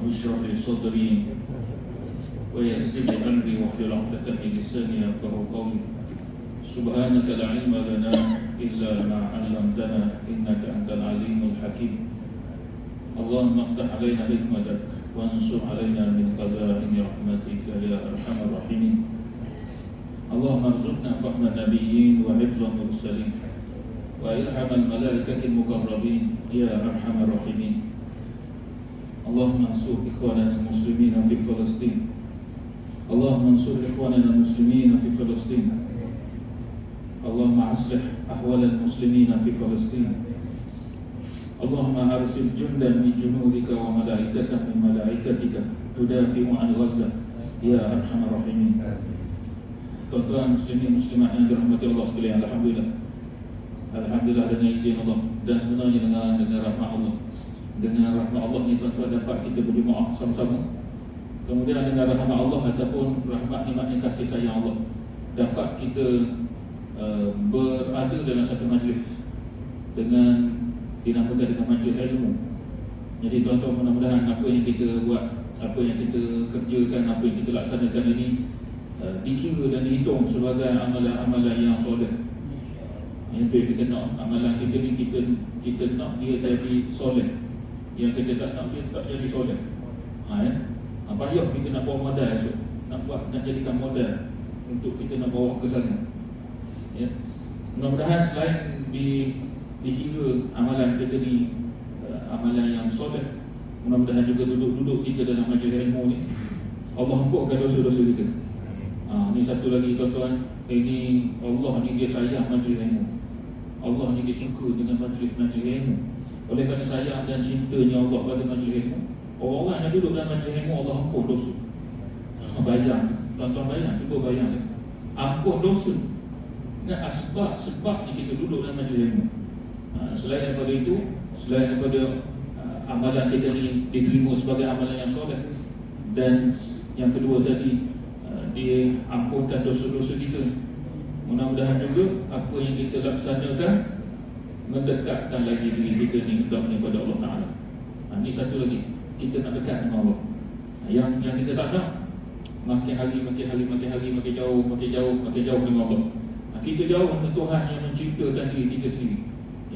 رب اشرح لي صدري ويسر لي أمري واحلل عقدة من لساني يفقهوا قولي سبحانك لا علم لنا إلا ما علمتنا إنك أنت العليم الحكيم اللهم افتح علينا حكمتك وانصر علينا من خزائن رحمتك يا أرحم الراحمين اللهم ارزقنا فهم النبيين وحفظ المرسلين وإلحام الملائكة المقربين يا أرحم الراحمين اللهم انصر إخواننا المسلمين في فلسطين اللهم انصر إخواننا المسلمين في فلسطين اللهم أصلح أحوال المسلمين في فلسطين اللهم أرسل جندا من جنودك وملائكة من ملائكتك تدافع عن غزة يا أرحم الراحمين. Tuan-tuan muslimin muslimat yang dirahmati Allah sekalian, alhamdulillah. Alhamdulillah dengan izin Allah dan sebenarnya dengan rahmat Allah. Dengan rahmat Allah ni tuan-tuan dapat kita berjemaah sama-sama. Kemudian dengan rahmat Allah ataupun rahmat nikmat kasih sayang Allah dapat kita berada dalam satu majlis dengan dinamakan dengan majlis ilmu. Jadi tuan-tuan mudah-mudahan apa yang kita buat, apa yang kita kerjakan, apa yang kita laksanakan ini dikira dan dihitung sebagai amalan-amalan yang soleh. Yang tu kita nak, amalan kita ni kita nak dia jadi soleh. Yang kita tak nak dia tak jadi soleh. Payah kita nak bawa modal esok, nak jadikan modal untuk kita nak bawa ke sana. Ya. Mudah-mudahan selain dikira amalan kita ni amalan yang soleh, mudah-mudahan juga duduk-duduk kita dalam majlis ilmu ni Allah ampunkan dosa-dosa kita. Ni satu lagi tuan-tuan, ini Allah ni dia sayang majlis ilmu. Allah ni dia suka dengan majlis ilmu. Oleh kerana sayang dan cintanya Allah pada majlis ilmu, orang yang duduk dalam majlis ilmu Allah ampun dosa. Bayang, tuan-tuan bayang, cuba bayang ampun dosa. Nah, sebab ni kita duduk dalam majlis ilmu. Selain daripada itu, selain daripada amalan kita ni diterima sebagai amalan yang soleh, dan yang kedua tadi dia ampunkan dosa-dosa kita. Mudah-mudahan juga apa yang kita laksanakan mendekatkan lagi diri kita ni kepada Allah Ta'ala. Ini satu lagi, kita nak dekat dengan Allah. Yang kita tak nak, makin hari makin jauh dengan Allah. Kita jauh dengan Tuhan yang menciptakan diri kita sendiri.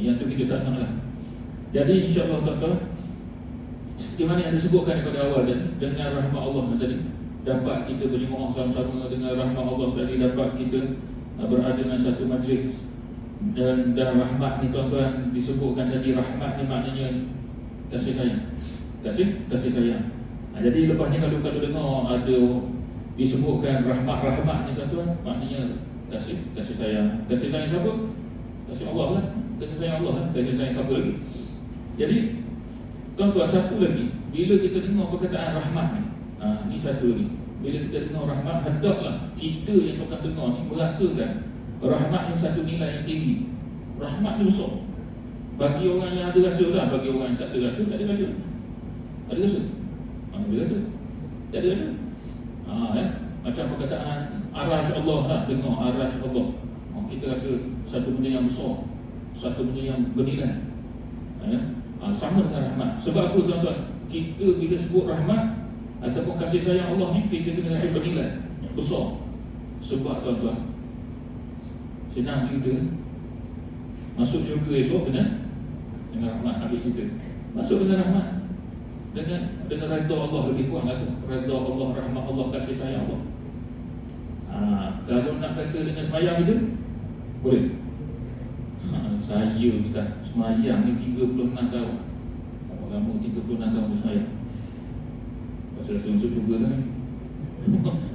Yang tu kita tak nak lah. Jadi insya-Allah tuan-tuan, seperti mana yang disebutkan daripada awal tadi, dengan rahmat Allah tadi dapat kita berjemaah sama-sama, dengan rahmat Allah tadi dapat kita berada dengan satu majlis. Dan rahmat ni tuan-tuan disebutkan tadi, rahmat ni maknanya kasih sayang. Kasih sayang. Jadi lepas ni kalau dengar ada disebutkan rahmat ni tuan-tuan, maknanya kasih sayang. Kasih sayang siapa? Kasih Allah lah. Kasih sayang Allah lah. Kasih sayang siapa lagi? Jadi tuan-tuan, satu lagi, bila kita dengar perkataan rahmat ni, ni satu lagi, bila kita dengar rahmat, hendaklah kita yang tukang dengar ni merasakan rahmat ni satu nilai yang tinggi. Rahmat ni besar. Bagi orang yang ada rasa lah, bagi orang yang tak ada rasa, tak ada rasa. Ada rasa? Ada rasa? Tak ada rasa? Macam perkataan arash Allah lah, dengar arash Allah. Kita rasa satu benda yang besar, satu benda yang bernilai. Sama dengan rahmat. Sebab apa tuan-tuan? Kita bila sebut rahmat ataupun kasih sayang Allah ni, kita kena rasa bernilai besar. Sebab tuan-tuan, senang cerita, masuk syurga esok dengan rahmat. Habis cerita, masuk dengan rahmat, dengan redha Allah, lebih kurang lah tu, redha Allah, rahmat Allah, kasih sayang Allah. Kalau nak kata dengan semayang itu, boleh. Saya Ustaz, semayang ni 36 tahun. Lama 36 tahun bersemayang. Pasal rasa masuk syurga kan.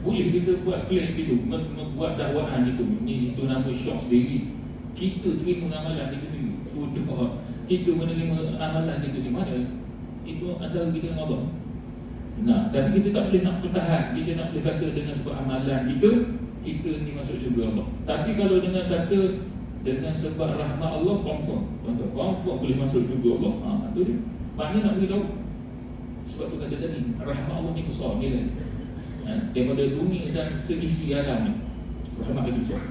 Boleh kita buat klaim gitu, buat dakwaan gitu. Itu nama syok sendiri. Kita terima amalan kita sendiri. Sudah kita menerima amalan kita sendiri. Mana? Itu antara kita dengan Allah. Tapi kita tak boleh nak pertahan. Kita nak boleh kata dengan sebab amalan kita ni masuk syurga Allah. Tapi kalau dengan kata dengan sebab rahmat Allah, confirm. Tuan-tuan, confirm boleh masuk syurga Allah. Itu dia. Maknanya nak beritahu. Sebab tu kata tadi, rahmat Allah ni besar nilai. Daripada dunia dan seisi alam ni, rahmat lagi besar.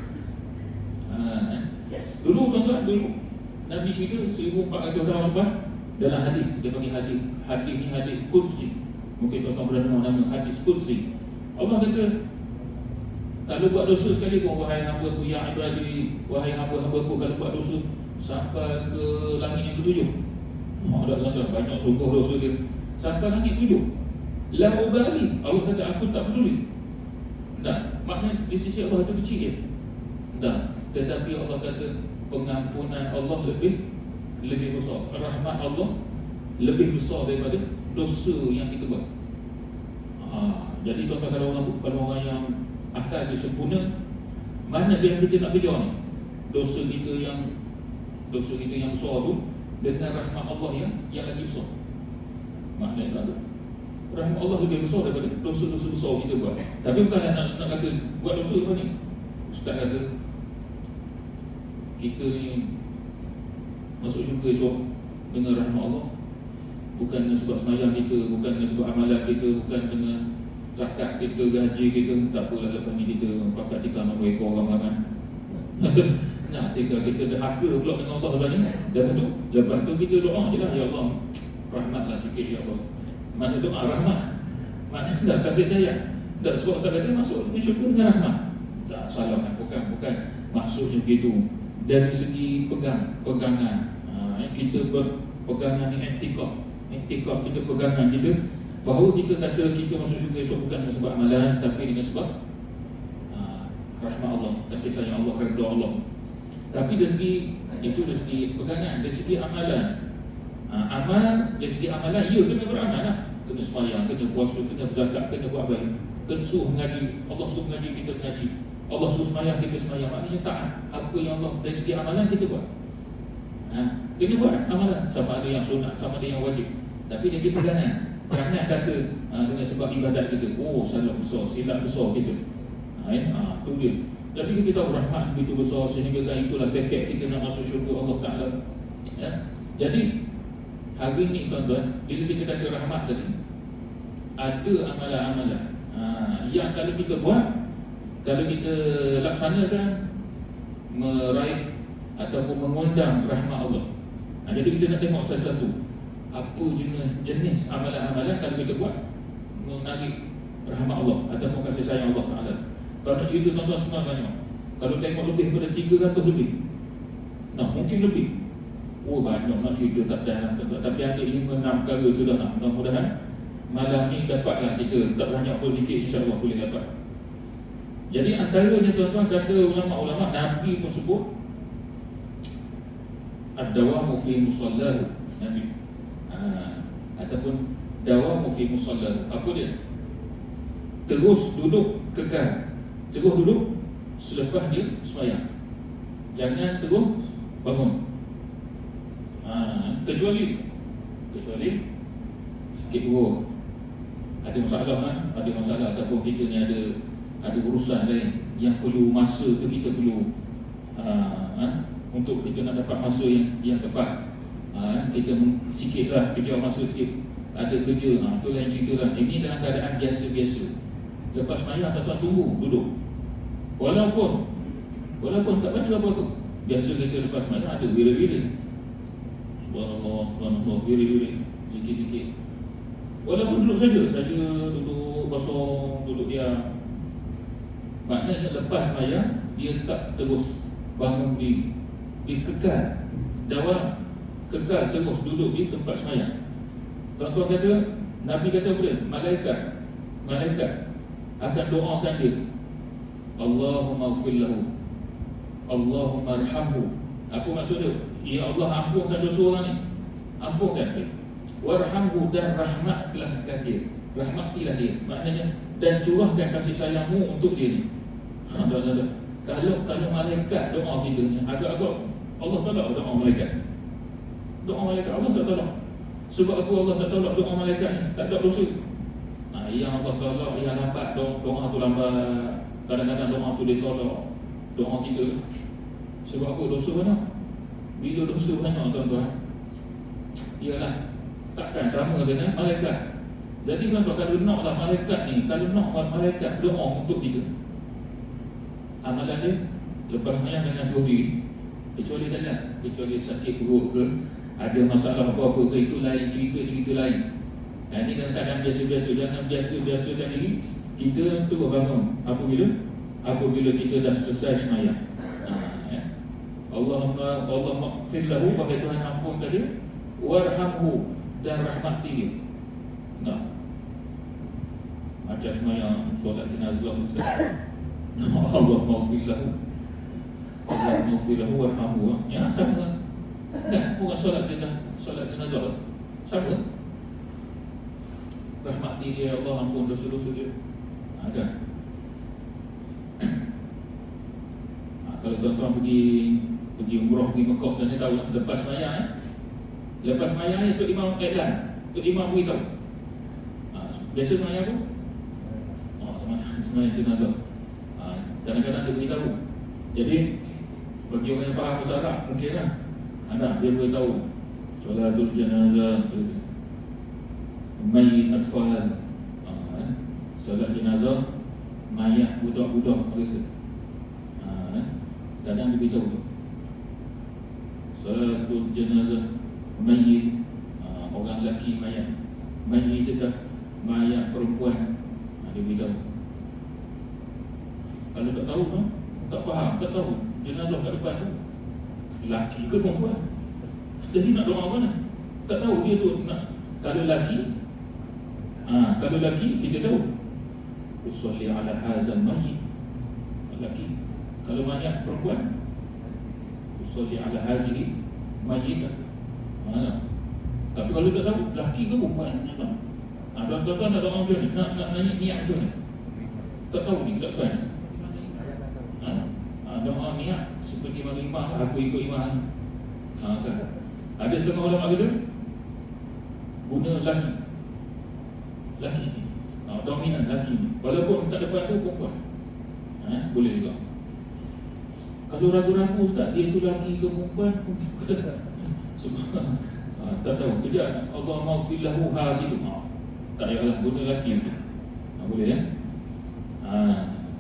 Dulu tuan-tuan, Nabi cerita 1400 tahun lepas, dalam hadis, dia panggil hadis ni hadis kursi. Mungkin tuan-tuan pernah dengar nama hadis Qudsi. Allah kata, kalau buat dosa sekali pun, wahai hamba-Ku yang ibadi, wahai hamba-hamba-Ku, kalau buat dosa sampai ke langit yang ketujuh, ada banyak contoh dosa dia, sampai langit tujuh, la ubali, Allah kata aku tak peduli. Tak, maknanya di sisi Allah itu kecil dia. Tak, tetapi Allah kata pengampunan Allah lebih besar, rahmat Allah lebih besar daripada dosa yang kita buat. Jadi tuan-tuan, kalau orang yang akal dia sempurna, mana yang kita nak kejar ni? Dosa kita yang besar tu dengan rahmat Allah yang lagi besar. Maknanya rahmat Allah lebih besar daripada dosa-dosa besar kita buat. Tapi bukanlah nak kata buat dosa apa ni. Ustaz kata kita ni masuk syurga esok dengan rahmat Allah, bukan dengan sebab semayang kita, bukan dengan sebab amalan kita, bukan dengan zakat kita, gaji kita. Tak apalah, lepas ni kita pakat tikam nak berekor orang makan. Nah, ketika kita derhaka pula dengan Allah lepas ni, lepas tu kita doa je lah, ya Allah rahmatlah sikit ya Allah. Mana doa rahmat, mana dah kasih sayang. Tak sebab Ustaz kata masuk syurga dengan rahmat. Tak, salah kan, bukan maksudnya begitu. Dari segi pegangan, kita berpegangan ni etikop kita pegangan kita, bahawa kita kata kita masuk syurga esok bukan dengan sebab amalan, tapi dengan sebab rahmat Allah, kasih sayang Allah, redha Allah. Tapi dari segi itu, dari segi pegangan, dari segi amalan, amal, dari segi amalan, ya kena beramal lah, kena sembahyang, kena puasa, kena berzakat, kena buat baik, kena suruh mengaji, Allah suruh mengaji, kita mengaji, Allah suruh sembahyang, kita sembahyang. Maknanya taat apa yang Allah, dari segi amalan kita buat. Kena buat amalan, sama ada yang sunat, sama ada yang wajib. Tapi dia kita jangan kata dengan sebab ibadat kita, salah besar, silap besar kita. Itu dia. Jadi kita tahu rahmat begitu besar, sehingga kan itulah paket kita nak masuk syurga Allah Ta'ala. Jadi hari ni tuan-tuan, bila kita kata rahmat tadi, ada amalan-amalan yang kalau kita buat, kalau kita laksanakan, meraih ataupun mengundang rahmat Allah. Jadi kita nak tengok satu-satu apa jenis amalan-amalan kalau kita buat menarik rahmat Allah ataupun kasih sayang Allah Ta'ala. Kalau nak cerita tuan-tuan semua banyak. Kalau tengok lebih pada 300 lebih, mungkin lebih. Banyak nak cerita tak dah. Tapi ada 5-6 perkara sudah lah. Mudah-mudahan malam ni dapatlah kita, tak banyak pun sikit, insya-Allah boleh dapat. Jadi antaranya tuan-tuan, kata ulama-ulama, Nabi pun sebut ad-dawamu fi musallahu, Nabi ataupun dawamu fi musallahu. Apa dia? Terus duduk kekal, terus duduk selepas dia sembahyang, jangan terus bangun. Kecuali sikit buruk, ada masalah ataupun kita ni ada urusan lain yang perlu masa tu, kita perlu untuk kita nak dapat masa yang tepat, kita sikitlah kejar masa sikit, ada kerja, tu lain cerita lah. Ini dalam keadaan biasa-biasa. Lepas sembahyang tuan-tuan tunggu duduk, walaupun tak baca apa-apa. Biasa kita lepas sembahyang ada wirid-wirid, subhanallah, wirid-wirid, zikir-zikir. Walaupun duduk saja duduk kosong, duduk diam. Maknanya lepas sembahyang dia tak terus bangun diri, dia kekal, dawam, kekal terus duduk di tempat sembahyang. Tuan-tuan kata, Nabi kata apa dia? Malaikat akan doakan dia, Allahumma ighfir lahu, Allahumma arhamhu. Apa maksud dia? Ya Allah, ampunkan dosa orang ni, ampunkan dia, warhamhu, dan rahmatlah dia, rahmatilah dia. Maknanya, dan curahkan kasih sayangmu untuk dia ni. Kalau malaikat doa kita ni, agak-agak Allah tolak doa malaikat. Doa malaikat Allah tak tolak. Sebab apa Allah tak tolak doa malaikat ni? Tak ada dosa. Yang Allah tolak, yang lambat, doa tu lambat. Kadang-kadang doa tu dia tolak, doa kita. Sebab apa? Dosa banyak. Bila dosa banyak tuan-tuan, ialah takkan sama dengan malaikat. Jadi tuan-tuan, kalau naklah malaikat ni, kalau nak malaikat doa untuk kita, amalan dia lepas sembahyang dengan dua diri, kecuali sakit perut ke, ada masalah apa-apa ke, itu lain cerita lain. Ini dalam keadaan biasa-biasa. Jangan biasa-biasakan diri kita terus bangun apabila kita dah selesai sembahyang. Ya. Allahumma ighfir lahu, wahai Tuhan ampunkan dia, warhamhu, dan rahmati dia. Nah, macam sembahyang solat jenazah Allahumma ighfir lahu, Allahumma ighfir lahu warhamhu. Ya, sama. Kan bukan solat jenazah. Sama. Rahmati dia, Allah ampun dosa-dosa dia. Kan? Kalau tuan-tuan pergi umrah, pergi Mekah sana, tahu lah, lepas sembahyang lepas sembahyang Tok Imam iklan, Tok Imam beritahu. Biasa sembahyang tu? Sembahyang jenazah. Kadang-kadang dia beritahu. Jadi bagi orang yang faham bahasa Arab mungkin lah, dia beritahu solatul jenazah, mayit atfal, solat jenazah mayat budak-budak mereka. Kadang dia beritahu tu solatul jenazah mayit, orang lelaki mayat itu dah mayat perempuan. Dia beritahu. Kalau tak tahu tak faham, tak tahu jenazah kat depan tu lelaki ke perempuan, jadi nak doa mana? Tak tahu dia tu nak. Kalau lelaki kita tahu usolli ala hazal mayyit, lelaki. Kalau mayat perempuan usolli ala hazihi mayyit. Tapi kalau tak tahu lelaki ke perempuan, tuan-tuan nak doa macam ni, nak niat macam ni, tak tahu ni tak kan. Doa niat seperti mana imam, aku ikut imam. Kan? Ada setengah ulama kata guna lelaki, dominan lelaki, walaupun tak depan tu perempuan. Boleh juga. Kalau ragu-ragu ustaz, dia tu lelaki ke perempuan, sebab tak tahu, kejap Allah maghfir lahu gitu, tak payahlah guna lelaki tu. Boleh ya.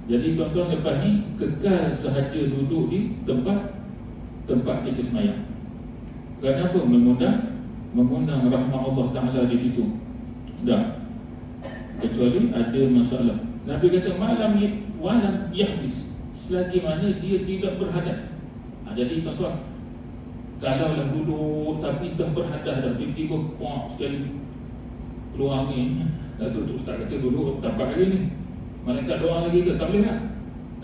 Jadi tuan-tuan lepas ni kekal sahaja duduk di tempat kita sembahyang. Kenapa? Mengundang rahmat Allah Ta'ala di situ. Dah. Kecuali ada masalah. Nabi kata walam yahdis, selagi mana dia tidak berhadas. Jadi tuan-tuan, kalaulah duduk tapi dah berhadas dah, tiba-tiba pok sekali keluar angin, lalu ustaz kata duduk tampak lagi ni, malaikat doa lagi ke? Tak boleh lah,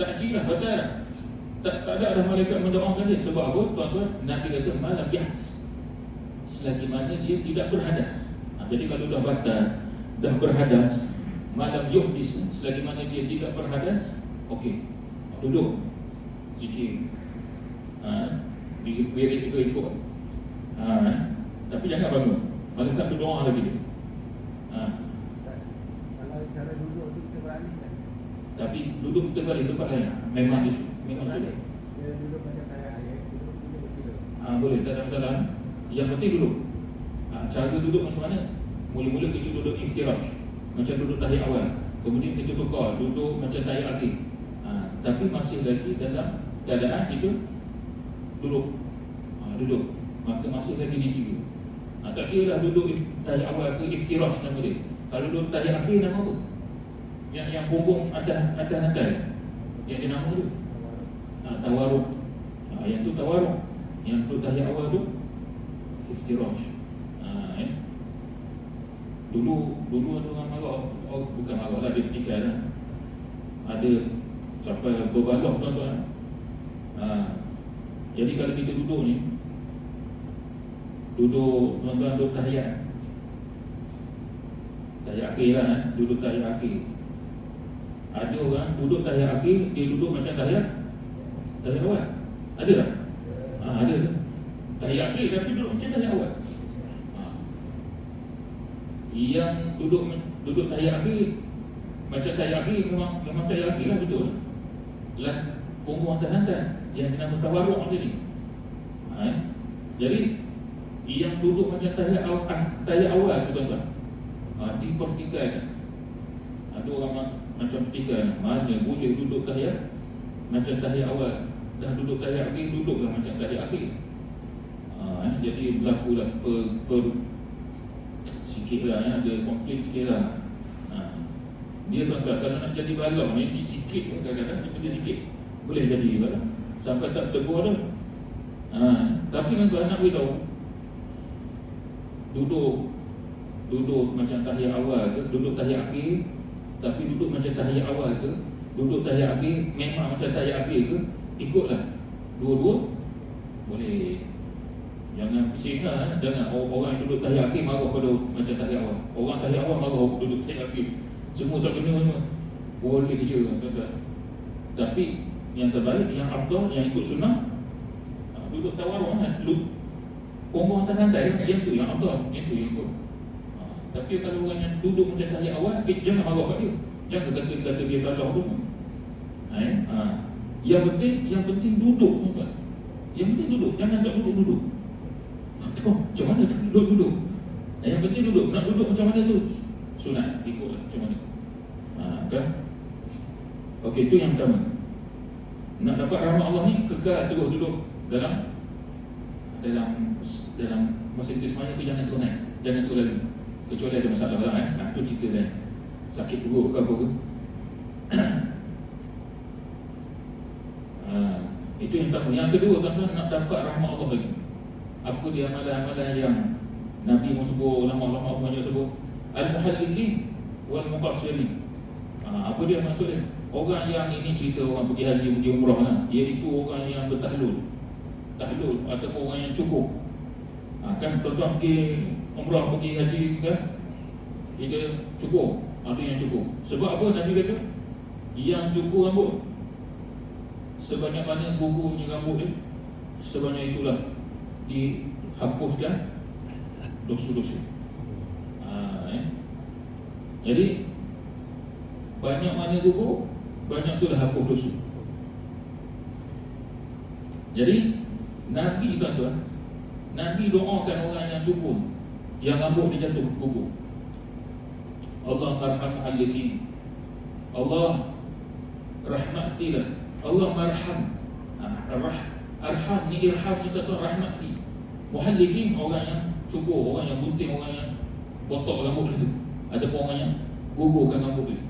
takjil lah, batal lah. Tak ada malaikat mendoakan dia. Sebab apa tuan-tuan? Nabi kata malam yahdis, selagi mana dia tidak berhadas. Jadi kalau dah batal, dah berhadas, malam yuhdis, selagi mana dia tidak berhadas, okey, duduk zikir, birik juga ikut, tapi jangan bangun, malaikat berdoa lagi dia. Kalau cara duduk tu kita beralih kan? Tapi duduk kita balik tempat lain, memang sudah. Dia duduk macam kayak ayat, duduk bersila. Boleh, tak ada masalah. Yang penting duduk. Cara duduk macam mana? Mula-mula kita duduk iftirash, macam duduk tahiyat awal. Kemudian kita tukar duduk macam tahiyat akhir. Tapi masih lagi dalam keadaan itu duduk. Duduk. Maka masih lagi di kiri. Tak kira lah duduk tahiyat awal ke iftirash nama dia. Kalau duduk tahiyat akhir nama apa? Yang punggung atas. Yang dia nama tu tawaruk. Yang tu tawaruk. Yang duduk tahiyat awal tu iftirash. Dulu ada orang marah, bukan marah lah, dia petikai lah. Ada sampai berbalok tuan-tuan. Jadi kalau kita duduk ni, tuan-tuan duduk tahiyat akhir lah, duduk tahiyat akhir. Ada orang duduk tahiyat akhir, dia duduk macam tahiyat awal. Ada tak? Ada tak? Tahiyat akhir tapi duduk macam tahiyat awal. Yang duduk tahiyat akhir macam tahiyat akhir, memang tahiyat akhir lah, betul lah. Punggung atas-atas yang dinamakan tawaruk tadi. Jadi yang duduk macam tahiyat awal tu tuan-tuan, dipertikaikan. Ada orang macam pertikaikan, mana boleh duduk tahiyat macam tahiyat awal, dah duduk tahiyat akhir, duduklah macam tahiyat akhir. Jadi berlakulah sikit sikit lah ya, ada konflik sikit lah. Dia tuan-tuan kalau nak jadi balok ni sikit pun kadang-kadang seperti sikit boleh jadi balok sampai tak tegur dah. Tapi tuan-tuan nak beritahu, duduk macam tahiyat awal ke, duduk tahiyat akhir, tapi duduk macam tahiyat awal ke, duduk tahiyat akhir memang macam tahiyat akhir ke, ikutlah dua-dua boleh. Jangan pusing lah, jangan orang yang duduk tahiyat akhir marah pada macam tahiyat awal, orang tahiyat awal marah duduk tahiyat akhir, semua tak kena semua. Boleh je tuan-tuan. Tapi yang terbaik, yang afdal, yang ikut sunnah, duduk tawaruk kan, punggung atas lantai, yang tu yang afdal, yang tu yang ikut. Tapi kalau orang yang duduk macam tahiyat awal, kita jangan marah kat dia, jangan kata dia salah tu semua. Yang penting duduk tuan-tuan. Yang penting duduk, jangan tak duduk. Macam mana tak duduk? Yang penting duduk, nak duduk macam mana tu sunat, ikutlah macam mana. Kan? Okey, itu yang pertama. Nak dapat rahmat Allah ni kekal terus duduk dalam masa kita semayang tu, jangan turun naik, jangan turun lagi. Kecuali ada masalah lah kan. Itu cerita lain. Sakit perut ke apa ke. Itu yang pertama. Yang kedua tuan-tuan, nak dapat rahmat Allah lagi. Apa dia amalan-amalan yang Nabi pun sebut, ulama-ulama banyak sebut, al-muhallikin wal muqassirin. Apa dia maksudnya? Orang yang ini cerita orang pergi haji, pergi umrah lah, iaitu orang yang bertahlul ataupun orang yang cukup. Kan tuan-tuan pergi umrah, pergi haji kan, kita cukup, ada yang cukup. Sebab apa Nabi kata? Yang cukup rambut, sebanyak mana gugurnya rambut dia, sebanyak itulah dihapuskan dosa-dosa. Jadi banyak mana gugur, banyak tu dah hapus dosa. Jadi Nabi tuan-tuan, Nabi doakan orang yang cukur, yang rambut dia jatuh gugur, Allah marham al-yatim, Allah rahmatilah, Allah marham. Arham ni, irham ni tuan-tuan, rahmati. Muhallikin orang yang cukur, orang yang gunting, orang yang botok rambut dia tu, ataupun orang yang gugurkan rambut dia.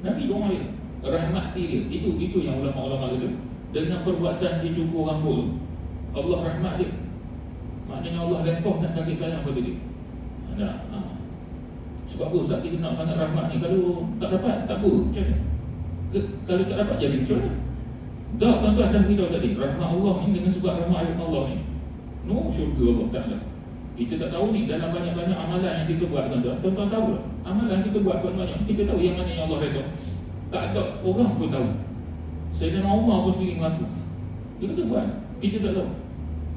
Nabi doa dia, rahmati dia. Itu yang ulama-ulama kata, dengan perbuatan dia cukur rambut tu, Allah rahmat dia. Maknanya Allah lepas nak kasih sayang pada dia. Sebab apa Ustaz kita nak sangat rahmat ni? Kalau tak dapat, tak apa, macam mana? Kalau tak dapat, jadi macam mana? Dah tuan-tuan dah beritahu tadi, rahmat Allah ni dengan sebab rahmat Allah ni, syurga Allah tak ada. Kita tak tahu ni, dalam banyak-banyak amalan yang kita buat tuan-tuan tahu lah. Amalan yang kita buat banyak, kita tahu yang mana yang Allah redha. Tak ada orang pun tahu. Sayyidina Umar pun sendiri mengaku, dia kata buat, kita tak tahu.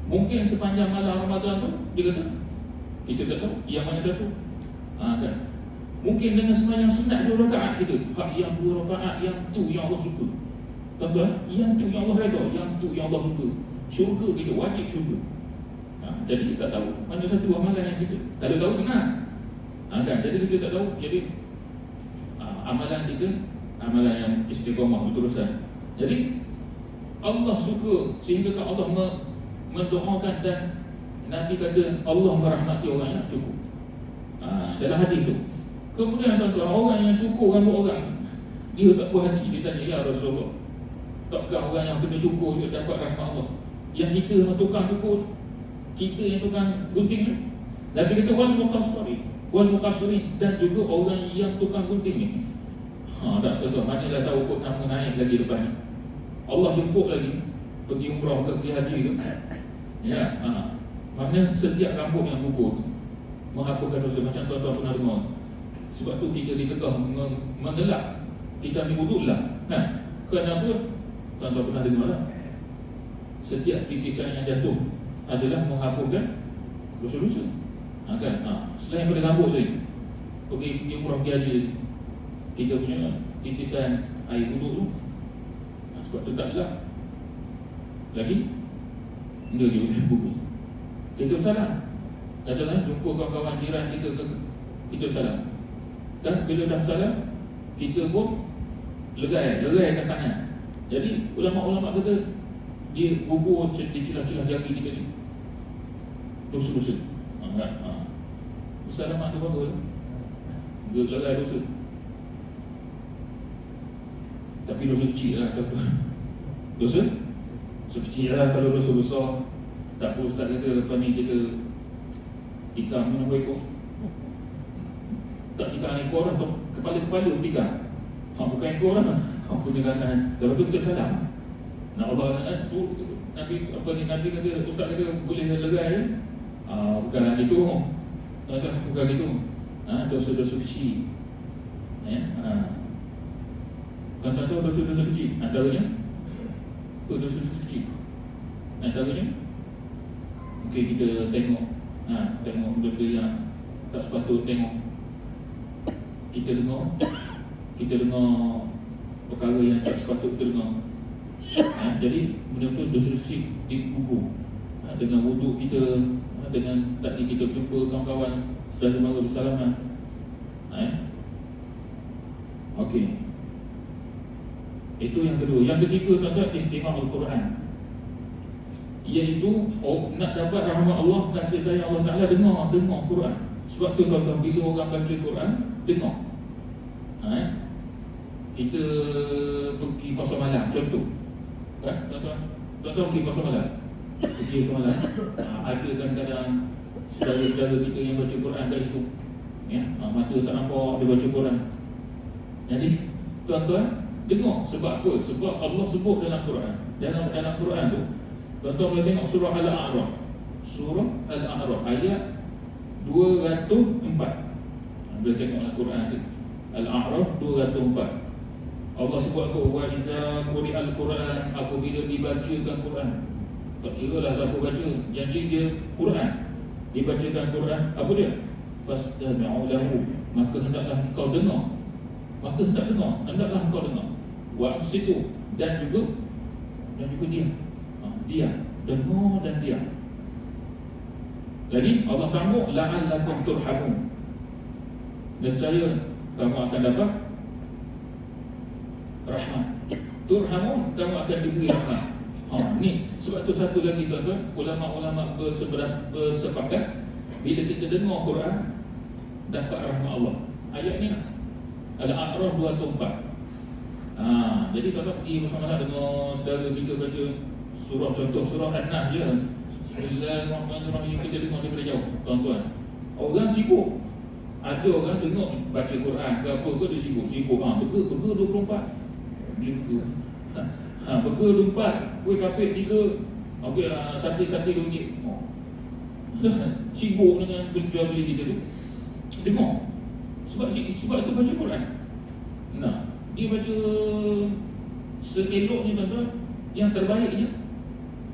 Mungkin sepanjang malam Ramadan tu, dia kata kita tak tahu yang mana satu. Kan? Mungkin dengan semayang sunat 2 rakaat kita, yang 2 rakaat yang tu yang Allah suka. Tuan-tuan, yang tu yang Allah redha, yang tu yang Allah suka. Syurga kita, wajib syurga. Jadi kita tak tahu mana satu amalan yang kita, kalau tahu senang. Kan? Jadi kita tak tahu. Jadi amalan kita, amalan yang istiqamah berterusan. Jadi Allah suka sehingga Allah mendoakan, dan Nabi kata Allah merahmati orang yang cukup. Dalam hadis tu. Kemudian tuan-tuan, orang yang cukur rambut orang, dia tak puas hati, dia tanya, ya Rasulullah, takkah orang yang kena cukur dia dapat rahmat Allah? Yang kita yang tukang cukur, kita yang tukang gunting ni, Nabi kata wal muqassirin, dan juga orang yang tukang gunting ni. Tak tuan-tuan, manalah tahu kot nama naik lagi depan ni. Allah jemput lagi, pergi umrah ke, pergi haji ke. Ya, mana setiap rambut yang gugur tu menghapuskan dosa. Macam tuan-tuan pernah dengar, sebab tu kita ditegah mengelak, kita ambil wuduk lah. Kerana apa? Tuan-tuan pernah dengar lah, setiap titisan yang jatuh adalah menghapuskan dosa-dosa. Kan? Selain pada rambut tadi, pergi umrah, pergi haji, kita punya titisan air wuduk tu, sebab tu tak gelap lagi, dia boleh gugur. Kita bersalam, katalah jumpa kawan-kawan jiran kita bersalam. Dan bila dah bersalam, kita pun legaikan tangan. Jadi ulama-ulama kata dia gugur di celah-celah jari kita ni, dosa-dosa. Bersalamat tu bagus. Dia lerai dosa. Tapi dosa kecil lah tuan-tuan. Dosa kecil lah. Kalau dosa besar, tak apa ustaz kata lepas ni kita tikam mana ekor. Tak tikam ekor lah, kepala-kepala tikam. Bukan ekor lah. Punya kanan. Lepas tu kita salam. Nak Allah Nabi Nabi kata, ustaz kata boleh lerai. Bukan gitu. Bukan gitu. Dosa-dosa kecil. Tuan-tuan tahu dosa-dosa kecil. Antaranya dosa-dosa kecil. Antaranya mungkin kita tengok benda yang tak sepatut tengok. Kita dengar perkara yang tak sepatut kita dengar. Jadi benda-benda dosa kecil digugur. Dengan wuduk kita, dengan tadi kita jumpa kawan-kawan saudara mara bersalaman. Okey. Itu yang kedua. Yang ketiga tuan-tuan, istima'ul Al-Quran. Iaitu nak dapat rahmat Allah, kasih sayang Allah Ta'ala, dengar Quran. Sebab tu tuan-tuan, bila orang baca Quran, dengar. Kita pergi pasar malam, contoh. Kan tuan-tuan pergi pasar malam. Pergi pasar malam. Ada kadang-kadang saudara-saudara kita yang baca Quran kat situ. Mata tak nampak dia baca Quran. Jadi tuan-tuan dengar. Sebab apa? Sebab Allah sebut dalam Quran. Dalam Quran tu, tuan-tuan boleh tengok surah Al-A'raf. Surah Al-A'raf ayat 204. Boleh tengoklah Quran tu. Al-A'raf 204. Allah sebut apa? Wa iza quri'al Quran, apabila dibacakan Quran. Tak kira lah siapa baca, janji dia Quran. Dibacakan Quran, apa dia? Fastami'u lahu, maka hendaklah engkau dengar. Hendaklah engkau dengar. Wa ansitu, dan juga diam. Dengar dan diam. Lagi Allah sambung, la'allakum turhamun, nescaya kamu akan dapat rahmat. Turhamun, kamu akan diberi rahmat. Ni sebab tu satu lagi tuan-tuan, ulama-ulama bersepakat, bila kita dengar Quran dapat rahmat Allah. Ayat ni Al-A'raf 204. Jadi tuan-tuan pergi bersama-sama dengan saudara kita baca surah, contoh surah An-Nas je. Bismillahirrahmanirrahim, kita dengar daripada jauh. Tuan-tuan, orang sibuk. Ada orang dengar baca Quran ke apa ke, dia sibuk. Burger 24. Burger 24, kuih kapit 3. Okey, sate RM2. Sibuk dengan jual beli kita tu. Dengar. Sebab tu baca Quran. Dia baca seeloknya tuan-tuan, yang terbaiknya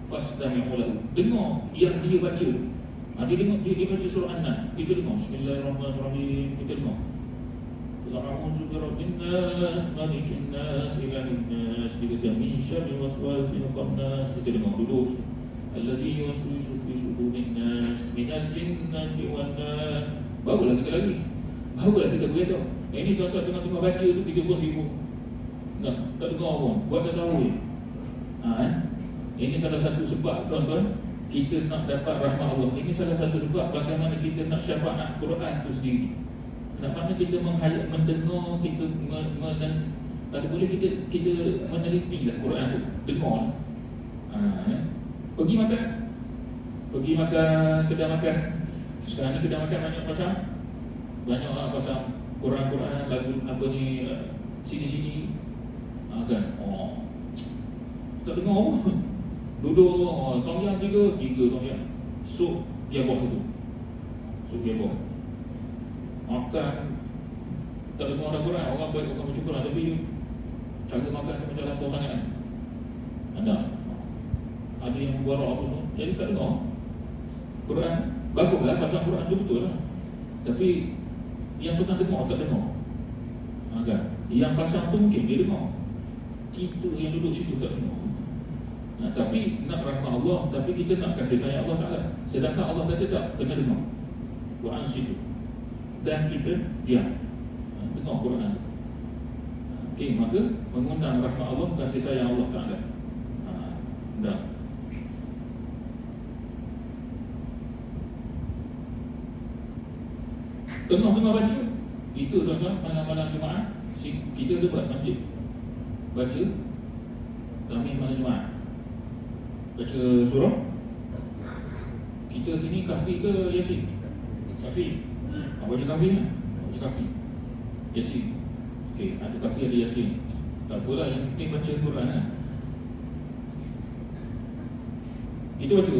fastami'u lahu. Dengar yang dia baca. Dia baca surah An-Nas, kita dengar Bismillahirrahmanirrahim, kita dengar A'udzu birabbin nas, malikin nas, ilahin nas, min syarril waswasil khannas, kita dengar dulu. Alladzi yuwaswisu fi sudurin nas, minal jinnati wan nas. Barulah kita beritahu. Ini tuan-tuan tengah-tengah baca tu, kita pun sibuk. Tak dengar pun, buat tak tahu. Ini salah satu sebab tuan-tuan, kita nak dapat rahmat Allah. Ini salah satu sebab bagaimana kita nak syafaat Quran tu sendiri. Nak kita mendengar, kita tak boleh kita meneliti lah Quran tu, dengar. Pergi makan kedai makan. Sekarang ni kedai makan banyak pasang Quran lagu apa ni, CD kan. Tak dengar apa. Duduk tong yang 3 tong yang. Sup dia bawah tu. Makan tak dengar ada Quran. Orang baik, orang bersyukur lah, tapi cara makan tu macam lapar sangat kan. Ada yang buat apa semua, jadi tak dengar Quran. Baguslah pasang Quran tu, betul lah. Tapi yang tu kan dengar, tak dengar kan? Yang pasang tu mungkin dia dengar, kita yang duduk situ tak dengar. Tapi nak rahmat Allah, tapi kita nak kasih sayang Allah Ta'ala. Sedangkan Allah kata tak, kena dengar Quran situ. Dan kita diam, dengar Quran. Okey, maka mengundang rahmat Allah, kasih sayang Allah Ta'ala. Dah. Tengah-tengah baca. Itu tuan-tuan, malam-malam Jumaat kita ada buat masjid baca Tahmid malam Jumaat, baca surah. Kita sini kahfi ke Yasin? Kahfi. Baca kahfi kan? Baca kahfi Yasin. Okey, ada kahfi ada Yasin. Tak apalah, yang penting baca Quran kan? Itu baca.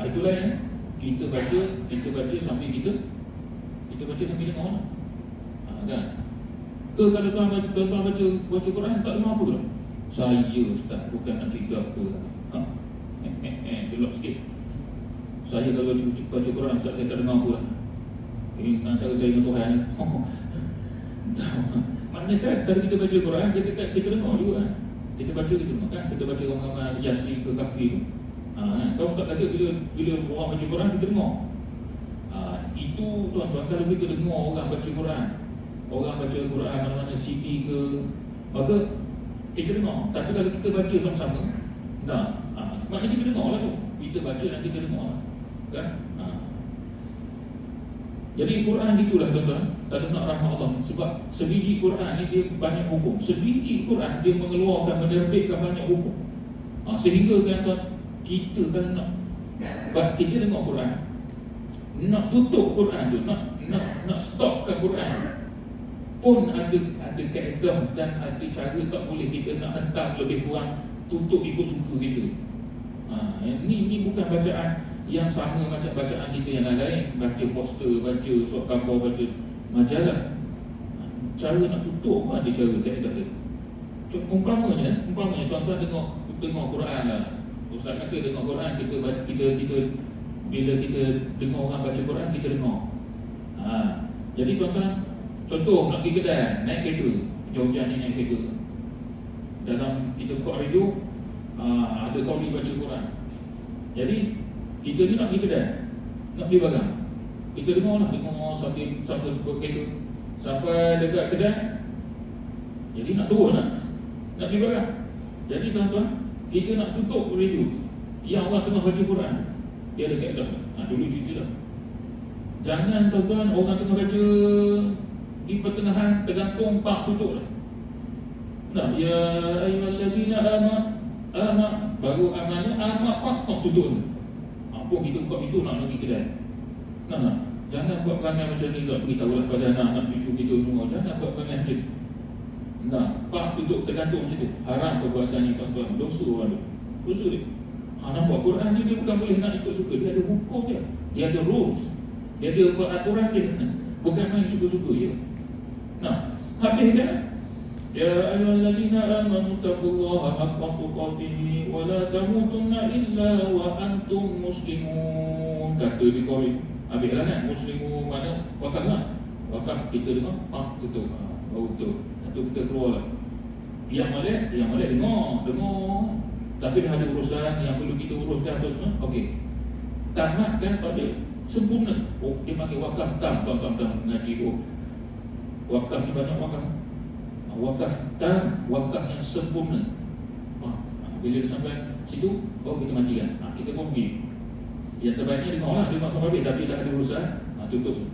Itulah yang kita baca sambil kita baca sambil dengar kan? Ke kalau tuan-tuan baca Quran tak dengar apa ke? Saya ustaz bukan nak cerita apa lah. Gelap sikit. Saya kalau baca Quran ustaz saya tak dengar apa lah. Ini antara saya dengan Tuhan. Maknanya kan kalau kita baca Quran kita dengar juga kan? Kita baca kita dengar kan? Kita baca ramai-ramai Yasin ke Kahfi tu. Kau ustaz kata bila orang baca Quran kita dengar. Itu tuan-tuan, kalau kita dengar orang baca Quran, orang baca Quran mana-mana CD ke, maka kita dengar. Tapi kalau kita baca sama-sama, maknanya kita dengar lah tu. Kita baca dan kita dengar kan? Jadi Quran itulah tuan-tuan, kalau nak rahmat Allah. Sebab sebiji Quran ni dia banyak hukum. Sebiji Quran dia mengeluarkan, menerbitkan banyak hukum. Sehingga kan tuan, kita kan nak kita dengar Quran, nak tutup Quran tu, nak stopkan Quran pun ada kaedah dan ada cara. Tak boleh kita nak hentam lebih kurang, tutup ikut suka kita. Ini bukan bacaan yang sama macam bacaan kita yang lain. Baca poster, baca surat khabar, baca majalah. Cara nak tutup pun ada cara, kaedah dia. Umpamanya tuan-tuan dengar Quran lah. Ustaz kata dengar Quran, kita bila kita dengar orang baca Quran, kita dengar. Jadi tuan-tuan, contoh nak pergi kedai, naik kereta, jauh-jauh ni naik kereta. Dalam kita buka radio, ada kauli baca Quran. Jadi kita ni nak pergi kedai, nak beli barang, kita dengar sampai kereta, sampai dekat kedai. Jadi nak turun nak beli barang. Jadi tuan-tuan, kita nak tutup radio yang orang tengah baca Quran. Dia ada kaedah. Dulu cerita dah. Jangan tuan-tuan orang tengah baca di pertengahan tergantung pak tutup lah. Ya ayyuhallazina amanu baru amannya pak tutup. Apa kita buka pintu nak pergi kedai. Jangan buat perangai macam ni tak beritahu lah pada anak-anak cucu kita semua. Jangan buat perangai macam ni. Pak tutup tergantung macam tu. Haram perbuatan ni tuan-tuan. Dosa dia. Nampak Quran ni dia bukan boleh nak ikut suka. Dia ada hukum dia. Dia ada rules. Dia ada peraturan dia. Bukan main suka-suka je. Habis kan? Ya ayyuhallazina amanu taqullaha haqqa tuqatih wa la tamutunna illa wa antum muslimun. Kata di Quran. Habislah kan? Muslimun mana? Wakaf lah. Wakaf kita dengar, tutup. Baru betul. Itu kita keluar lah. Yang malek dengar. Tapi dah ada urusan yang perlu kita uruskan apa semua. Okey. Tamatkan pada sempurna. Dia panggil wakaf tam. Tuan-tuan mengaji wakaf ni banyak wakaf. Wakaf tam, wakaf yang sempurna. Bila dia sampai situ, kita matikan. Kita pun pergi. Yang terbaiknya dengar lah, dengar sampai habis. Tapi dah ada urusan, tutup.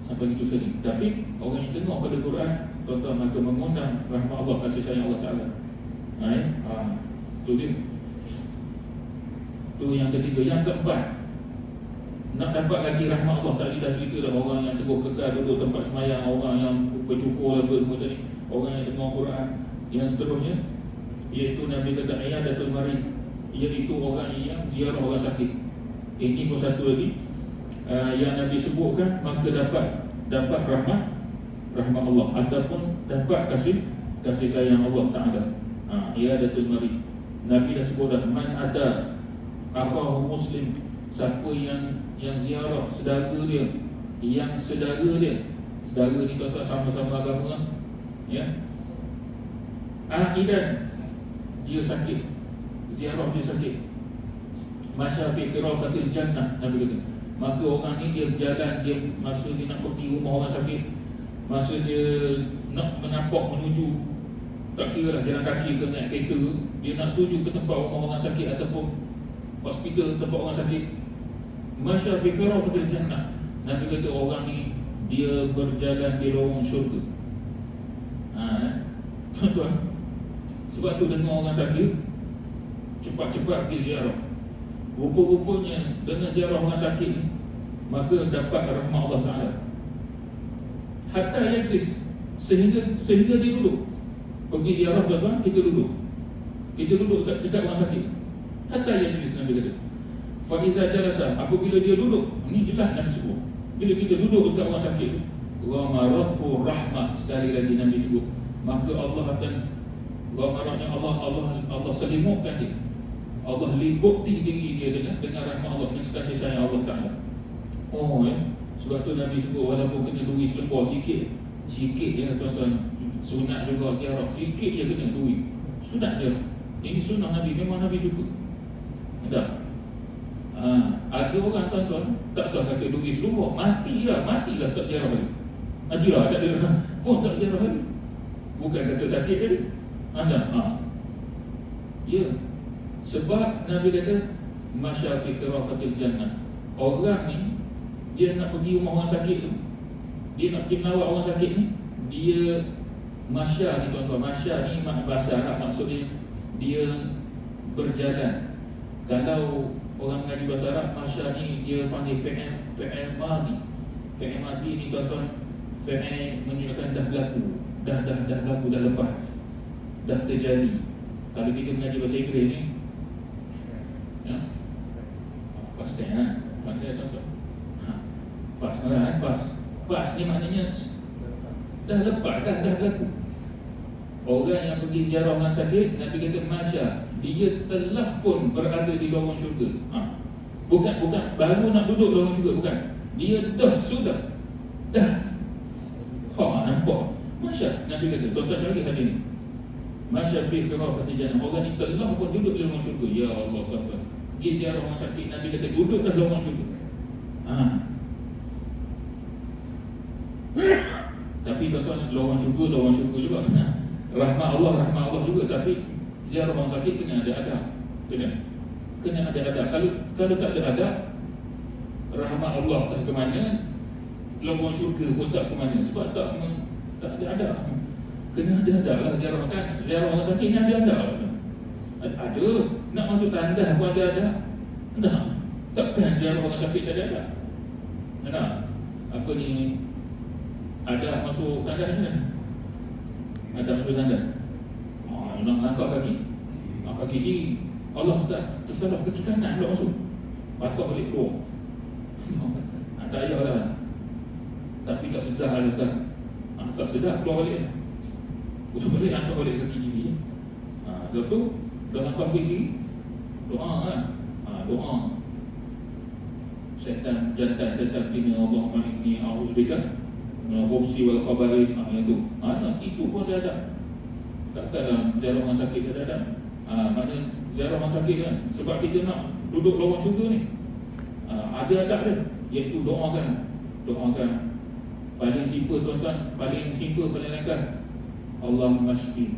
Sampai gitu sekali. Tapi orang yang dengar pada Quran, tuan-tuan, maka mengundang rahmat Allah, kasih sayang Allah Ta'ala. Itu dia. Itu yang ketiga. Yang keempat, nak dapat lagi rahmat Allah. Tadi dah cerita dah orang yang teguh kekal duduk tempat semayang, orang yang bercukur apa semua tadi, orang yang dengar Quran. Yang seterusnya, iaitu Nabi kata iyadatul marid, iaitu orang yang ziarah orang sakit. Ini pun satu lagi yang Nabi sebutkan, maka dapat rahmat Allah ataupun dapat kasih sayang Allah Ta'ala. Iyadatul marid. Nabi dah sebut dah, man ada akhahu muslim, siapa yang ziarah saudara dia, saudara ni tuan-tuan sama-sama agama, ya. Aidan, dia sakit, ziarah dia sakit, masya fi qirafatil jannah, Nabi kata. Maka orang ni dia berjalan, dia masa dia nak pergi rumah orang sakit, masa dia nak menampak menuju, tak kira lah jalan kaki ke naik kereta, dia nak tuju ke tempat rumah orang sakit ataupun hospital tempat orang sakit, masya fi qirafatil jannah, Nabi kata orang ni dia berjalan di lorong syurga. Tuan-tuan, sebab tu dengar orang sakit cepat-cepat pergi ziarah. Rupa-rupanya dengan ziarah orang sakit ni, maka dapat rahmat Allah Ta'ala. Hatta yajlis, sehingga dia duduk. Pergi ziarah tuan-tuan, kita duduk dekat orang sakit. Hatta yajlis, Nabi kata. Fa'iza jalasa, apabila dia duduk, ini jelas Nabi sebut, bila kita duduk dekat orang sakit, Ghamarahu rahmat, sekali lagi Nabi sebut, maka Allah akan Ghamaratnya Allah selimutkan dia. Allah liputi diri dia dengan rahmat Allah, dengan kasih sayang Allah Ta'ala. Sebab tu Nabi sebut, walaupun kena duit selembar sikit je tuan-tuan, sunat juga ziarah, sikit je kena duit, sunat ziarah. Ini sunnah Nabi, memang Nabi suka. Ada orang tuan-tuan tak sah kata duit selembar, matilah tak ziarah lagi. Matilah tak ada pun tak ziarah lagi. Bukan kata sakit tadi. Ya. Sebab Nabi kata masya fi khirafatil jannah. Orang ni dia nak pergi rumah orang sakit tu, dia nak pergi melawat orang sakit ni, dia masya ni tuan-tuan, masya ni bahasa Arab, maksudnya dia berjalan. Kalau orang mengaji bahasa Arab, masya ni dia panggil fi'il madhi. Fi'il madhi ni tuan-tuan, fi'il menunjukkan dah berlaku, dah berlaku, dah lepas, dah terjadi. Kalau kita mengaji bahasa Inggeris ni, past tense, pandai tuan-tuan. Pas ni maknanya dah lepas, dah berlaku. Orang yang pergi ziarah orang sakit, Nabi kata masya, dia telah pun berada di lorong syurga. Bukan baru nak duduk lorong syurga, bukan. Dia sudah. Nampak. Masya, Nabi kata, tuan-tuan cari hadis ni. Masya fi khirafatil jannah. Orang ni telah pun duduk di lorong syurga. Ya Allah tuan-tuan. Pergi ziarah orang sakit, Nabi kata duduk dah lorong syurga. Tapi tuan-tuan, lorong syurga juga. Rahmat Allah juga. Tapi ziarah orang sakit kena ada adab. Kena ada adab. Kalau tak ada adab, rahmat Allah tak ke mana, lorong syurga pun tak ke mana. Sebab tak ada adab. Kena ada adab lah ziarah kan. Ziarah orang sakit ni ada adab. Ada. Nak masuk tandas pun ada adab. Takkan ziarah orang sakit tak ada adab. Apa ni, ada masuk tandas ni. Ada masuk tandas. Nak angkat kaki. Kaki kiri. Allah tersalah kaki kanan pula masuk. Patah balik keluar. Tak payahlah. Tapi tak sedar lah Ustaz. Tak sedar keluar balik. Angkat balik kaki kiri. Lepas tu dah angkat kaki kiri, doa kan. Doa. Setan jantan, setan tina Allah malik ni a'udzubika hubsi wal qabaris. Itu pun dah ada. Takkanlah ziarah orang sakit dah ada. Maknanya ziarah orang sakit kan, sebab kita nak duduk lorong syurga ni, ada adab dia, iaitu doakan. Paling simple tuan-tuan, paling ringkas. Allahumma shfi.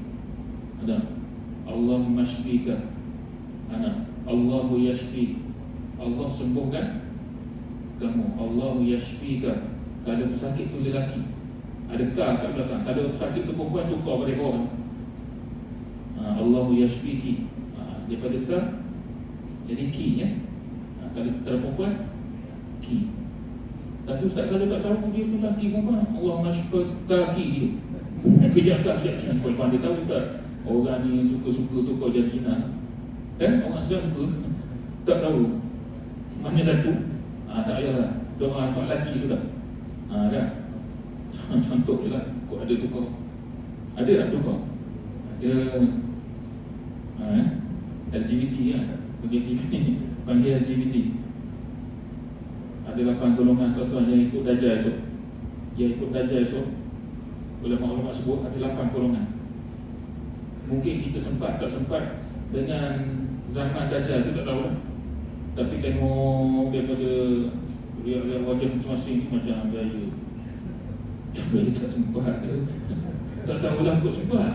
Allahumma shfika. Allahu yashfi. Allah sembuhkan kamu. Allahu yashfika. Kalau sakit tu lelaki, ada ka kat belakang. Kalau sakit tu perempuan, tukar pada orang. Allahu yashfiki. Daripada ka jadi ki ya. Kalau perempuan, ki. Tapi Ustaz kalau tak tahu dia tu lelaki perempuan, Allahumma shfika ki gitu. Kejap ki. Sebab dia tahu Ustaz, orang ni suka-suka tukar jantina. Kan orang sekarang suka, tak tahu mana satu. Tak payahlah, doa tak lelaki sudah. Kan? Contoh je lah, kok ada tukar. Ada tak tukar? Ada LGBT kan? Panggil LGBT. Ada 8 golongan tuan-tuan yang ikut Dajjal esok. Ulama-ulama sebut ada 8 golongan. Mungkin kita sempat, tak sempat dengan zaman Dajjal tu tak tahu lah. Tapi tengok daripada lihat wajah masing-masing macam gaya. Gaya tak sempat. Tak tahulah kot sempat.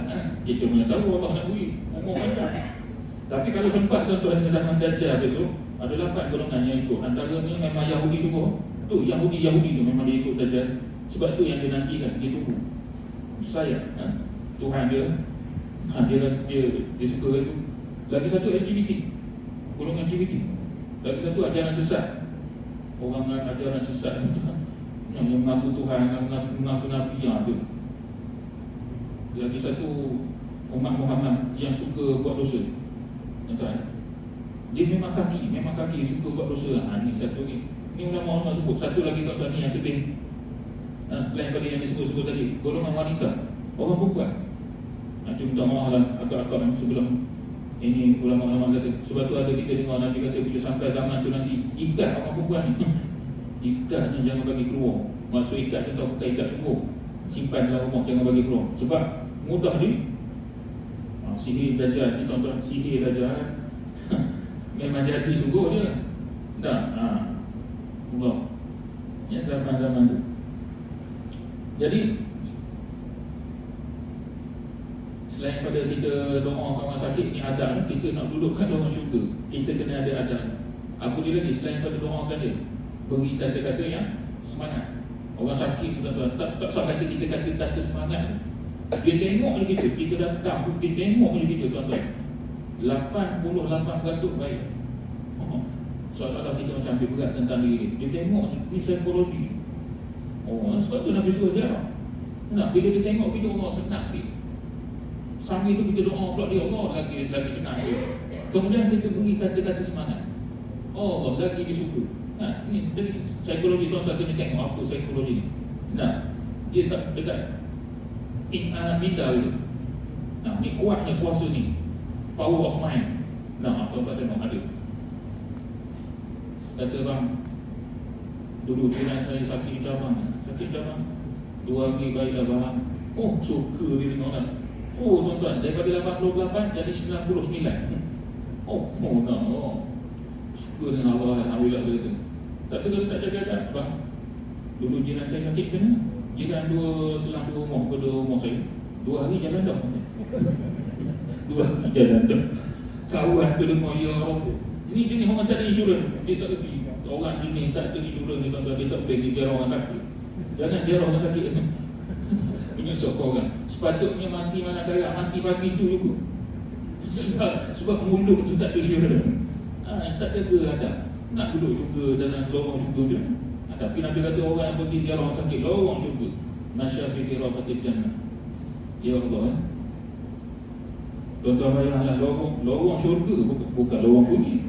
Kita punya tahu Allah nak beri umur macam. Tapi kalau sempat tuan-tuan dengan zaman Dajjal besok, ada 8 golongan yang ikut. Antara ni memang Yahudi semua. Tu Yahudi tu memang dia ikut Dajjal. Sebab tu yang dia nantikan, dia tunggu. Saya Tuhan dia, dia suka itu. Lagi satu LGBT, golongan LGBT. Lagi satu ajaran sesat. Orang ajaran sesat yang mengaku Tuhan, mengaku Nabi yang ada. Lagi satu umat Muhammad yang suka buat dosa. Tuan, dia memang kaki suka buat dosa. Ini satu ni. Ini ulama sebut. Satu lagi tuan-tuan ni yang sedih. Selain pada yang disebut-sebut tadi, golongan wanita, orang perempuan. Nanti minta maaf lah akak-akak sebelum ini ulama-ulama kata. Sebab tu ada kita dengar Nabi kata bila sampai zaman tu nanti ikat orang perempuan ni. Ikatnya jangan bagi keluar. Maksud ikat contoh bukan ikat sungguh. Simpan dalam rumah, jangan bagi keluar. Sebab mudah dia sihir Dajjal, tuan-tuan, sihir Dajjal memang jadi sungguh dia. Tak, Allah. Yang zaman-zaman tu. Jadi selain pada kita doa orang sakit ni adab, kita nak dudukkan orang syurga, kita kena ada adab. Apa dia lagi selain pada doakan dia? Beri kata-kata yang semangat. Orang sakit tuan-tuan, tak sah kata kita kata-kata semangat. Dia tengok je kita datang, dia tengok je kita tuan-tuan. 88% baik. Soalan kita macam ambil berat tentang diri dia tengok di psikologi. Sebab tu Nabi suruh ziarah. Bila dia tengok kita, Allah senang dia. Sambil tu kita doa pula dia, Allah lagi senang dia. Kemudian kita beri kata-kata semangat. Allah lagi dia suka. Ini dari psikologi tuan-tuan kena tengok apa psikologi ni. Dia tak dekat minda itu. Ni kuatnya kuasa ni. Power of mind. Tuan-tuan tengok ada. Kata bang, dulu jiran saya sakit cabang. 2 hari baik dah bang. Suka dia tengok kan. Tuan-tuan, daripada 88 jadi 99. Tak. Suka dengan Allah, alhamdulillah dia kata. Tapi kalau tak jaga tak bang, dulu jiran saya sakit macam mana? Jiran selang 2 rumah pada rumah saya 2 hari jalan dah. 2 hari jalan dah. Kawan tu dengar, ya Allah, ini jenis orang tak ada insurans. Dia tak kerti. Orang jenis tak ada insurans ni tuan-tuan, dia tak boleh pergi ziarah orang sakit. Jangan ziarah orang sakit. Menyesal korang. Sepatutnya mati mana darah, mati pagi tu juga. Sebab mulut tu tak ada insurans. Tak jaga adab. Nak duduk syurga dalam lorong syurga je. Tapi Nabi kata orang yang pergi ziarah orang sakit lorong syurga. Nasyafi rafatil jannah. Ya Allah. Tuan-tuan bayanglah lorong syurga, bukan lorong kuning.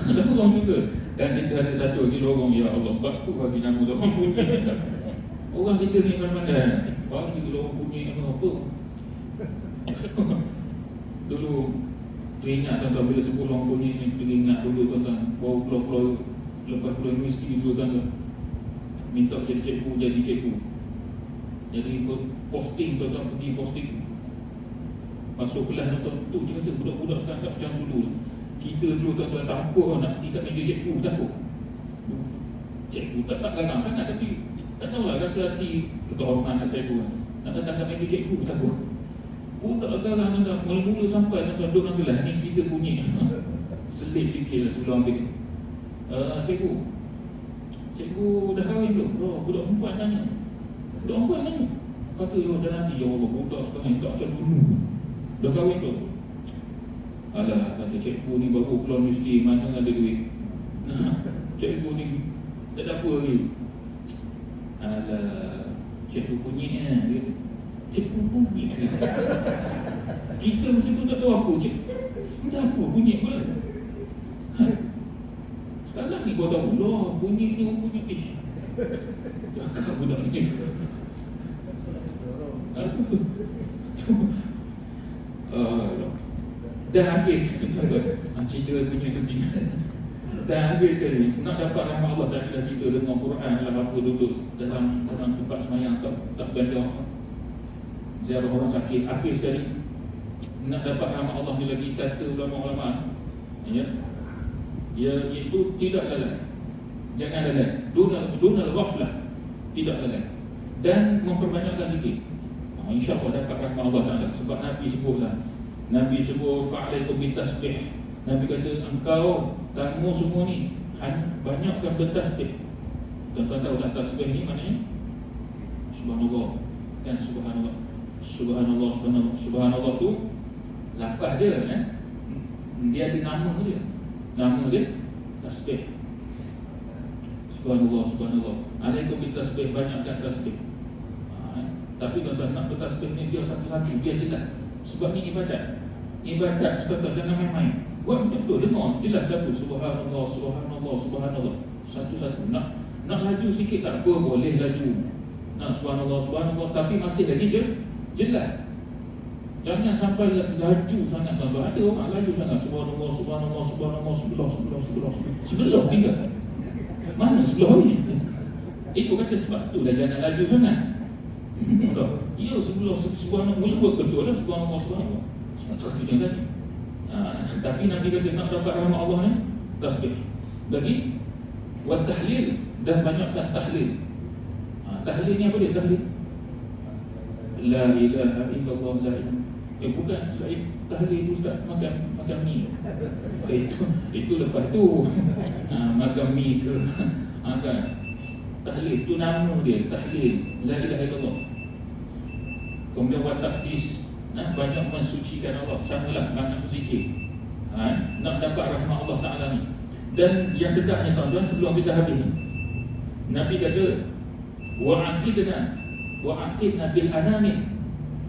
Lorong juga. Dan kita ada satu lagi lorong, ya Allah, batu bagi nama lorong kuning. Orang kita ni pandai-pandai. Bagi lorong kuning apa? Dulu teringat tuan-tuan bila sebut lorong kuning ni, teringat dulu tuan-tuan, baru keluar lepas keluar universiti dulu tuan-tuan, minta jadi cikgu. Jadi posting tuan-tuan, pergi posting masuk kelas tuan-tuan, tu je kata budak-budak sekarang tak macam dulu. Kita dulu tuan-tuan takut nak pergi kat meja cikgu, takut. Cikgu tak garang sangat, tapi tak tahulah rasa hati kehormatan cikgu. Nak datang kat meja cikgu, takut. Budak sekarang tuan-tuan, mula-mula sampai tuan-tuan duduk dalam kelas, ni cerita bunyi. Selip sikit lah sebelum ambil. Cikgu dah kahwin belum? Budak perempuan tanya. Kata dah nanti, ya Allah, budak sekarang tak macam dulu. Dah kahwin belum? Alah, kata cikgu ni baru keluar universiti, mana ada duit. Cikgu ni tak ada apa lagi. Alah, cikgu kunyit kan. Cikgu kunyit. Kita masa tu tak tahu apa. Cikgu apa kunyit pula. Sekarang ni kau tahu lah, kunyit ni. Cakap budak ni. Dan habis cerita punya ketinggalan. Dan habis sekali nak dapat rahmat Allah. Tadi dah cerita dengan Quran lah apa duduk dalam tempat semayang tak belajar ziarah orang sakit. Akhir sekali nak dapat rahmat Allah ni lagi kata ulama-ulama, iaitu tidak lalai. Jangan lalai. Dunal ghaflah. Tidak lalai. Dan memperbanyakkan zikir. InsyaAllah dapat rahmat Allah Ta'ala. Sebab Nabi sebutlah, Nabi sebut fa'alaikum bitasbih. Nabi kata, kamu semua ni banyakkan bertasbih. Tuan-tuan tahu tak tasbih ni maknanya? Subhanallah. Kan subhanallah. Subhanallah, subhanallah. Subhanallah tu lafaz dia kan. Dia ada nama dia. Nama dia tasbih. Subhanallah, subhanallah. Alaikum bitasbih, banyakkan tasbih. Tapi tuan-tuan nak bertasbih ni dia satu-satu, dia jelas. Sebab ni ibadat. Ibadat tuan-tuan jangan main-main. Buat betul-betul, dengar jelas satu. Subhanallah, subhanallah, subhanallah. Satu-satu. Nak laju sikit tak apa, boleh laju. Nak subhanallah, subhanallah, tapi masih lagi jelas. Jangan sampai laju sangat tuan-tuan. Ada orang laju sangat. Subhanallah, subhanallah, subhanallah, sebelah tinggal. Mana sebelah ni? Itu kata sebab tu dah jangan laju sangat. Ya sebelah subhanallah, mula buat betul lah subhanallah, subhanallah. Sebab tu jangan laju. Tapi Nabi kata nak dapat rahmat Allah ni tasbih. Lagi wa tahlil, dan banyakkan tahlil. Tahlil ni apa dia? Tahlil la ilaha illallah, la ilaha. Bukan tahlil itu ustaz makan mi. Itu lepas tu makan mi ke kan. Tahlil tu nama dia, tahlil la ilaha illallah. Kemudian wa taqdis, banyak mensucikan Allah, samalah banyak berzikir. Nak dapat rahmat Allah Taala ni. Dan yang sedapnya tuan-tuan, sebelum kita habis ni, Nabi kata wa'aqidna bil anamih.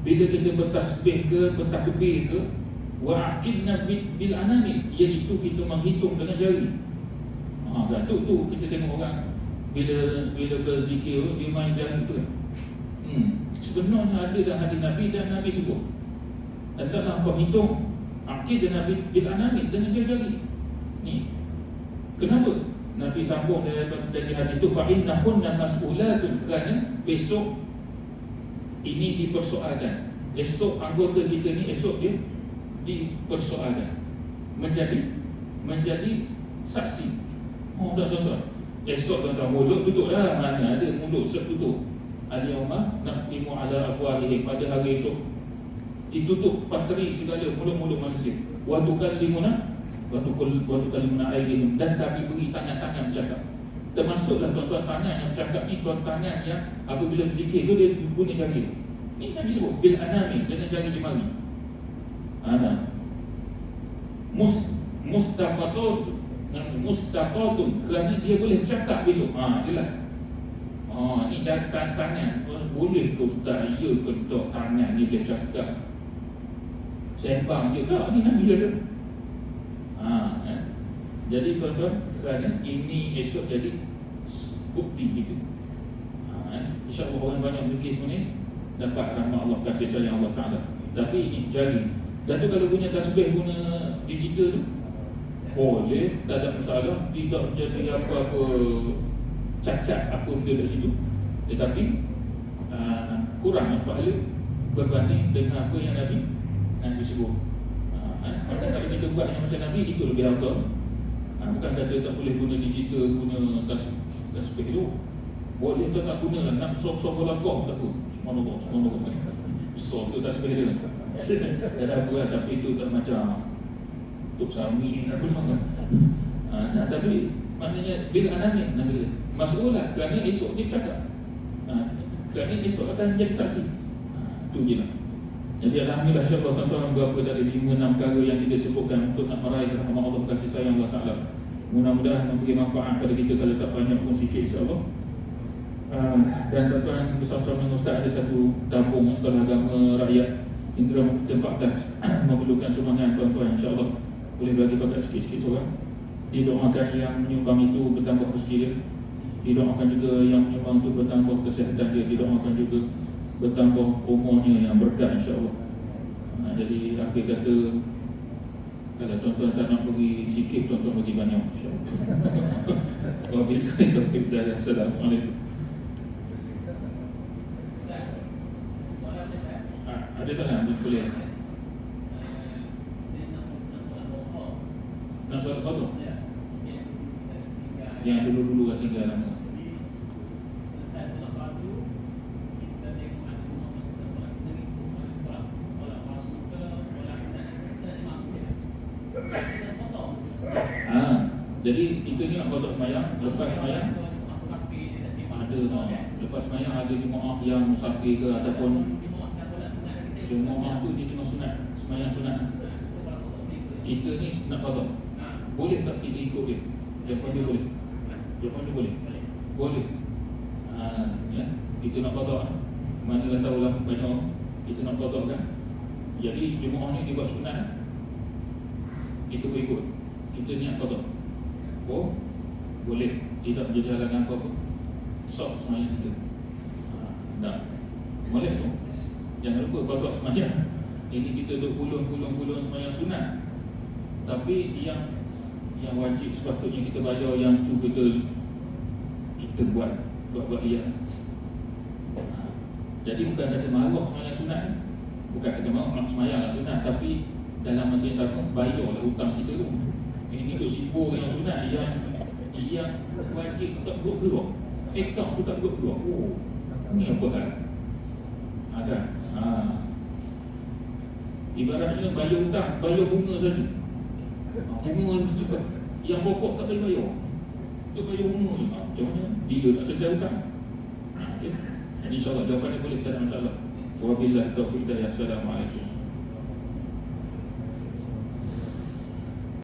Bila kita bertasbih ke, bertakbir ke, wa'aqidna bil anamih, iaitu kita menghitung dengan jari. Tu kita tengok orang bila berzikir dia main jari tu. Sebenarnya ada dah hadis Nabi dan Nabi sebut. Adalah kau hitung aqidna bil anamih dengan jari-jari. Ni. Kenapa? Nabi sambung dari hadis tu, fa innahunna mas'ulatun, kerana besok ini dipersoalkan. Esok anggota kita ni, esok dia dipersoalkan, menjadi saksi. Tuan-tuan, esok tuan-tuan mulut tutup dah. Mana ada mulut siap tutup. Al-yawma nakhtimu ala afwahihim, pada hari esok ditutup patri segala mulut-mulut manusia. Wa tukallimuna aydihim, dan kami beri tangan-tangan bercakap. Termasuklah tuan-tuan tangan yang bercakap ni, tuan tangan yang apabila berzikir tu dia guna jari. Ni Nabi sebut bil anami, dengan jari jemari. Mustaqatun, kerana dia boleh bercakap besok. Jelas. Ni tangan boleh ke ustaz? Ya ke tak, tangan ni boleh cakap. Sembang je tak? Ni Nabi kata. Jadi tuan-tuan, kerana ini esok jadi bukti kita. InsyaAllah orang banyak berzikir semua ni dapat rahmat Allah, kasih sayang Allah Ta'ala. Tapi ini jari. Dan tu kalau punya tasbih guna digital tu boleh, tak ada masalah. Tidak jadi apa-apa cacat apa benda kat situ. Tetapi kurang pahala berbanding dengan apa yang Nabi sebut. Kalau kita buat yang macam Nabi, itu lebih afdal. Bukan kata tak boleh guna digital, guna tasbih tu. Boleh tak nak guna lah. Nak sok-sok berlaku tak apa. Subhanallah. Sok tu tasbih dia. Tak ada apa lah. Tapi itu tak macam Tok Sami. Tapi maknanya bila anak ni mas'ulah, kerana esok dia cakap. Kerana esok akan jadi saksi. Itu je lah. Jadi alhamdulillah, insyaAllah tuan-tuan, beberapa dari 5-6 perkara yang kita sebutkan untuk nak meraih rahmat Allah, kasih sayang Allah Ta'ala, mudah-mudahan memberi manfaat pada kita. Kalau tak banyak pun sikit, insyaAllah. Dan tuan-tuan, bersama-sama dengan Ustaz ada satu tabung Sekolah Agama Rakyat Indra tempat dah memerlukan sumbangan tuan-tuan, insyaAllah boleh bagi bakat sikit-sikit seorang. Didoakan yang menyumbang itu bertambah rezeki dia, didoakan juga yang menyumbang itu bertambah kesihatan dia, didoakan juga bertambah umurnya yang berkat, insyaAllah. Jadi akhir kata, kalau tuan-tuan tak nak bagi sikit, tuan-tuan bagi banyak, insyaAllah. Wabillahi taufiq wal hidayah. Assalamualaikum. Ada salam, boleh. Nak soal apa? Yang dulu-dulu kat tinggal lama. Jadi kita ni nak qada sembahyang, lepas sembahyang ada lepas sembahyang ada jemaah yang musafir ke ataupun jemaah tu dia tengah sunat, sembahyang sunat. Kita ni nak qada. Boleh tak kita ikut dia? Jawapan dia boleh. Jawapan dia boleh. Boleh. Ya, kita nak qada. Manalah tahulah banyak kita nak qada kan. Jadi jemaah ni dia buat sunat, kita boleh ikut. Kita niat qada. Oh, boleh. Tidak menjadi halangan apa-apa. Sah sembahyang kita. Tak. Boleh tu. Jangan lupa qada sembahyang. Ini kita duk puluh-puluh sembahyang sunat. Tapi yang wajib sepatutnya kita bayar, yang tu kita buat dia. Jadi bukan kata marah sembahyang sunat, bukan kata marah sembahyang lah sunat, tapi dalam masa yang sama bayarlah hutang kita tu. Ini duk sibuk yang sunat, yang wajib tak gerak, account tu tak gerak. Oh, ni apa hal? Ada. Ibaratnya bayar hutang, bayar bunga saja. Bunga cepat. Yang pokok tak boleh bayar. Dia bayar bunga je. Macam mana? Bila nak selesai hutang? Okay. InsyaAllah jawapan dia boleh, tak ada masalah. Wabillahi taufiq hidayah. Assalamualaikum.